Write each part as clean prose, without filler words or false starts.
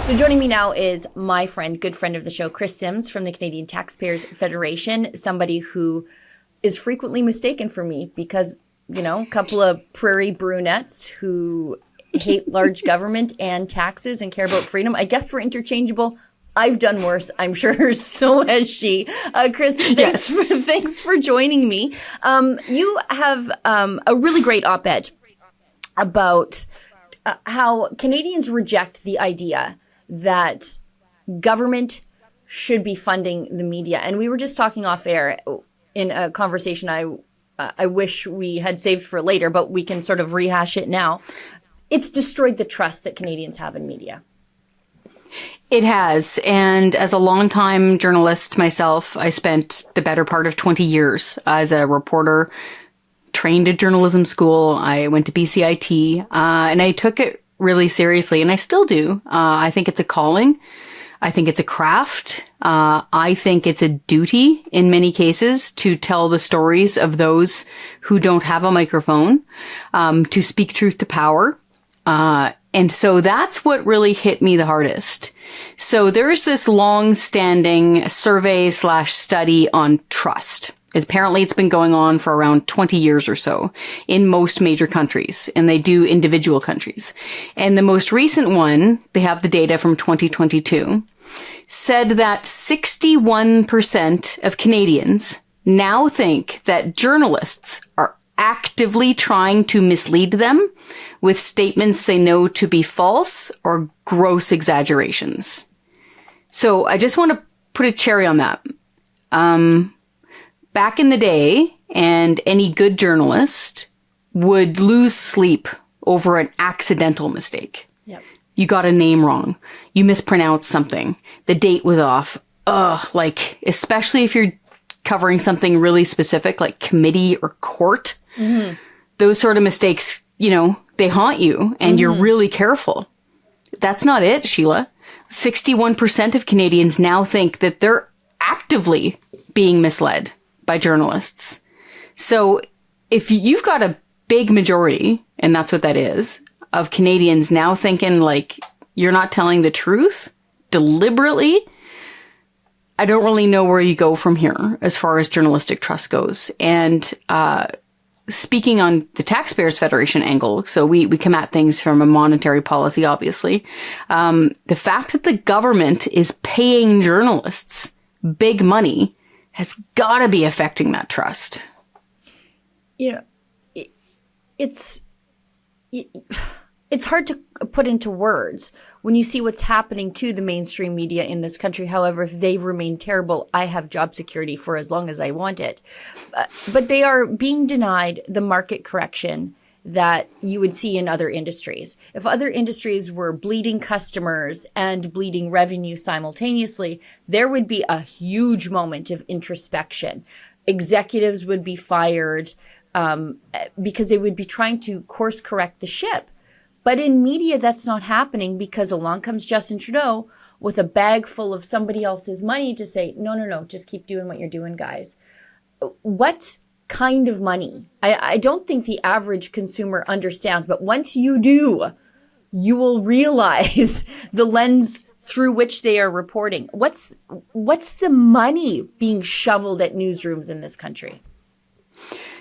So joining me now is my friend, good friend of the show, Kris Sims from the Canadian Taxpayers Federation, somebody who is frequently mistaken for me because, you know, a couple of prairie brunettes who hate large government and taxes and care about freedom. I guess we're interchangeable. I've done worse. I'm sure so has she. Kris, thanks for joining me. You have a really great op-ed about how Canadians reject the idea that government should be funding the media. And we were just talking off air in a conversation I wish we had saved for later, but we can sort of rehash it now. It's destroyed the trust that Canadians have in media. It has. And as a longtime journalist myself, I spent the better part of 20 years as a reporter, trained at journalism school. I went to BCIT, and I took it really seriously, and I still do. I think it's a calling. I think it's a craft. I think it's a duty in many cases to tell the stories of those who don't have a microphone, to speak truth to power. And so that's what really hit me the hardest. So there's this long-standing survey/study on trust. Apparently it's been going on for around 20 years or so in most major countries, and they do individual countries. And the most recent one, they have the data from 2022, said that 61% of Canadians now think that journalists are actively trying to mislead them with statements they know to be false or gross exaggerations. So I just want to put a cherry on that. Back in the day, and any good journalist would lose sleep over an accidental mistake. Yep. You got a name wrong. You mispronounced something. The date was off. Especially if you're covering something really specific like committee or court. Mm-hmm. Those sort of mistakes, you know, they haunt you and you're really careful. That's not it, Sheila. 61% of Canadians now think that they're actively being misled by journalists. So if you've got a big majority, and that's what that is, of Canadians now thinking like you're not telling the truth deliberately, I don't really know where you go from here as far as journalistic trust goes. And speaking on the Taxpayers Federation angle, so we come at things from a monetary policy, obviously. The fact that the government is paying journalists big money has got to be affecting that trust. You know, it's hard to put into words when you see what's happening to the mainstream media in this country. However, if they remain terrible, I have job security for as long as I want it. But they are being denied the market correction that you would see in other industries. If other industries were bleeding customers and bleeding revenue simultaneously, there would be a huge moment of introspection. Executives would be fired because they would be trying to course correct the ship. But in media, that's not happening because along comes Justin Trudeau with a bag full of somebody else's money to say, no, just keep doing what you're doing, guys. What kind of money? I don't think the average consumer understands, but once you do, you will realize the lens through which they are reporting. What's the money being shoveled at newsrooms in this country?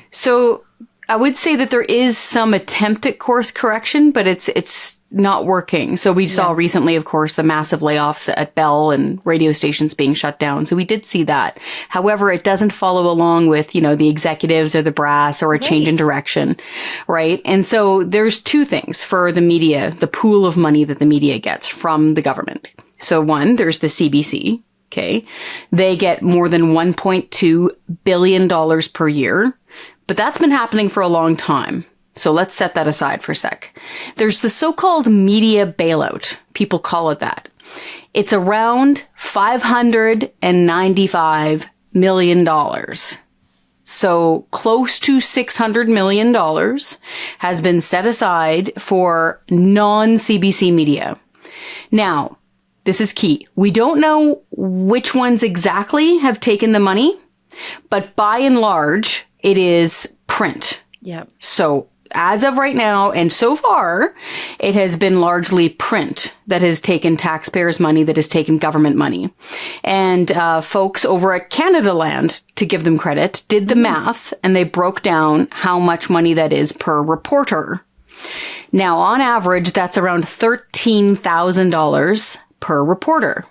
So I would say that there is some attempt at course correction, but it's not working. So we saw recently, of course, the massive layoffs at Bell and radio stations being shut down. So we did see that. However, it doesn't follow along with, you know, the executives or the brass or a change in direction, right? And so there's two things for the media, the pool of money that the media gets from the government. So one, there's the CBC. Okay. They get more than $1.2 billion per year. But that's been happening for a long time. So let's set that aside for a sec. There's the so-called media bailout. People call it that. It's around $595 million. So close to $600 million has been set aside for non-CBC media. Now, this is key. We don't know which ones exactly have taken the money, but by and large, it is print. Yeah. So as of right now, and so far, it has been largely print that has taken taxpayers' money, that has taken government money. And folks over at Canada Land, to give them credit, did the math, and they broke down how much money that is per reporter. Now, on average, that's around $13,000 per reporter.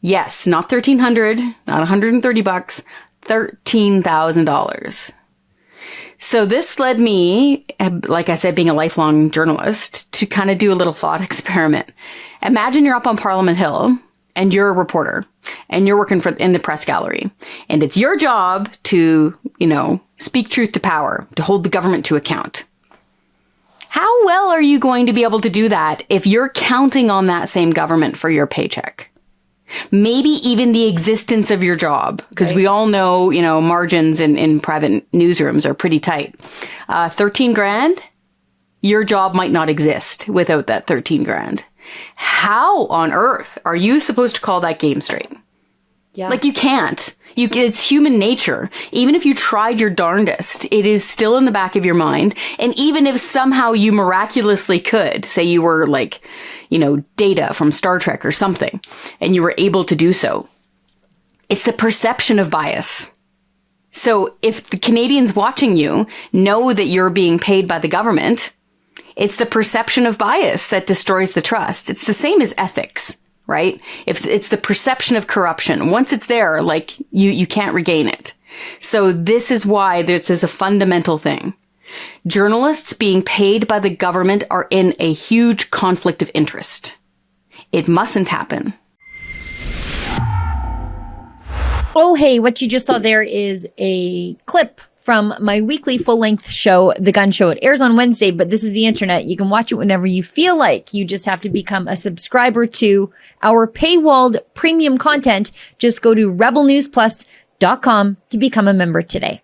Yes, not $1,300, not $130, $13,000. So this led me, like I said, being a lifelong journalist, to kind of do a little thought experiment. Imagine you're up on Parliament Hill and you're a reporter and you're working in the press gallery, and it's your job to, speak truth to power, to hold the government to account. How well are you going to be able to do that if you're counting on that same government for your paycheck? Maybe even the existence of your job, because we all know, margins in private newsrooms are pretty tight. 13 grand, your job might not exist without that 13 grand. How on earth are you supposed to call that game straight? Yeah. Like, you can't. It's human nature. Even if you tried your darndest, it is still in the back of your mind. And even if somehow you miraculously could, say you were like, Data from Star Trek or something, and you were able to do so, it's the perception of bias. So if the Canadians watching you know that you're being paid by the government, it's the perception of bias that destroys the trust. It's the same as ethics, right? It's the perception of corruption. Once it's there, you can't regain it. So this is why this is a fundamental thing. Journalists being paid by the government are in a huge conflict of interest. It mustn't happen. Oh, hey, what you just saw there is a clip from my weekly full-length show, The Gunn Show. It airs on Wednesday, but this is the internet. You can watch it whenever you feel like. You just have to become a subscriber to our paywalled premium content. Just go to rebelnewsplus.com to become a member today.